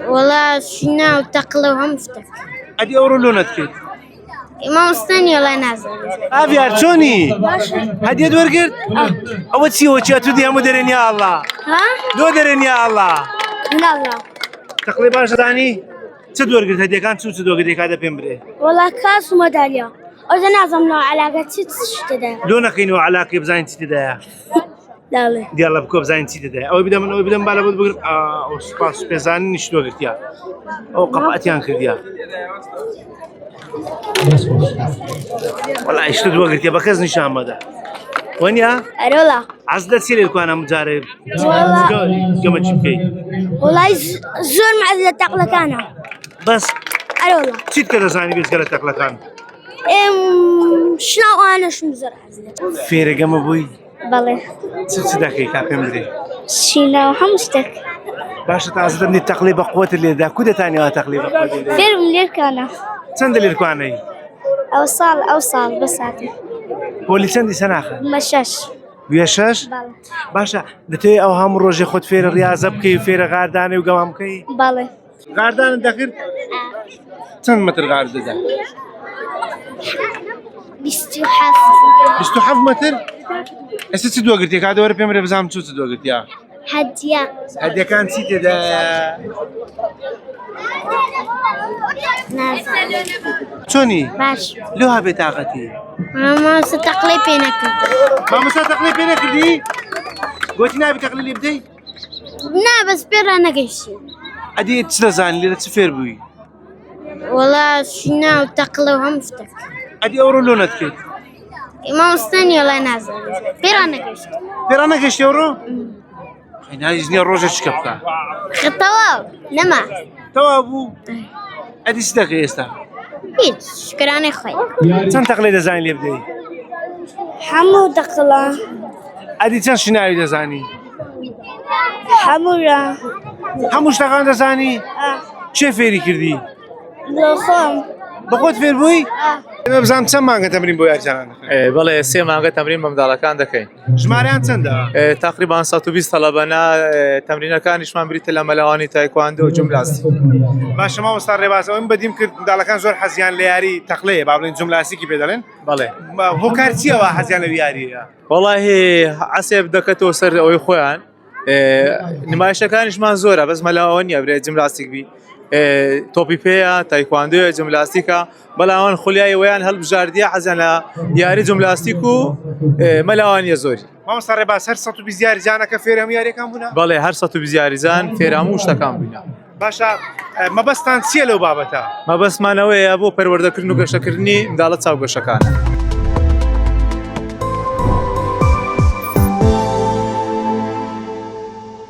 والله شنا وتقلوهم فتك ادي اورو لونت كيت ما مستني ولا نازل افيار شوني هدي دور قرد اول شيء وجه تودي هم درين يا الله ها دو درين يا الله لا لا تقريبا شداني تدور قرد هدي كان شو تدور قرد هذا بيمبري والله كاس وميدالية أذا نازم علاقة تشتدا لونك ينو علاقه بزاين تدا لا لا يلا بكوب زاين تدا او بدا من او بدا بالا بقول او سباس بيزان نشلو قرد يا او قطعتيان كرديا والله ايش تدور قرد يا بكز نشام هذا وين يا أرولا عزلت سيلي الكوانا مجارب والله كما تشوفي والله زور معزة تقلك أنا بس أرولا تشيت كذا زاني بيس قالت تقلقان شنو أنا شو مزرعة فيري قام ابوي بالله ست دقيقة بيمبري شنو حمستك باشا تعزلني تقليب قوة اللي ذا كده ثاني تقليب قوة اللي فيلم ليك أنا سند اللي الكواني أوصل بس هاتي بولي سندي سناخة مشاش ويشاش بالله باشا دتي او هم روجي خد فير الرياضة بكي فير غارداني وقوام كي بالله غاردان داخل سند متر غارد ذا بيستوحف استحف متر هسه تدوا قلت لك هذا ورا بيمري بزام شو تدوا قلت يا هدية هذا كان سيتي ذا نازل شوني باش لوها بطاقتي ما ستقلب هناك ما مسا تقليب بينك دي قلت نابي تقليب بدي لا بس بير أنا قشي ادي تسلزان اللي تسفير بوي والله شنا وتقلوهم فتك ادي اورو لونت كيت ما مستني ولا نازل بير أنا قشي بيرانا كيش يورو خينا يجني الروجة شكبكا خطوة لما توابو ادي ستاك يستا هيك شكرا أخوي تن تقليد زين اللي بدي حمو دقلا ادي تن شناوي دزاني حمورا هموش تقان دزاني چه فيري كردي لخم بخوت فير بوي بزام چەند مانگە تەمرین بۆ یاریجانان دەکەین بەڵێ سێ مانگە تەمرین بە منداڵەکان دەکەین ژمارەیان چەندە تقریبان 120 تەلەبەنە تەمرینەکانیشمان بریتە لە مەلەوانی تایکواندۆ و جوملاستی باشە مامۆستا ڕێبازەوە من بەدیم کرد منداڵەکان زۆر حەزیان لە یاری تەقلەیە با بڵێن جوملاسیکی پێ دەڵێن بەڵێ هۆکار چییەوە حەزیان لەو یاریەیە وەڵاهی حەسێب دەکەتەوە سەر ئەوەی خۆیان نمایشەکانیشمان زۆرە بەس مەلەوە نییە برێت جوملاستیک بی تۆپی پێیە تایکواندۆیە جوملاستیکە بەڵاوان خولیای ویان هەڵبژاردیە حەزیان لە یاری جوملاستیک و مەلەوانیە زۆری مامۆستا ڕێباز هەر 120 یاریجانەکە فێر هەموو یاریەکان بوونە بەڵێ هەر 120 یاریزان فێر هەموو شتەکان بووینە باشە مەبەستان چییە لەو بابەتە مەبەستمانەوەیە بۆ پەروەردەکردن و گەشەکردنی منداڵە چاوگەشەکانە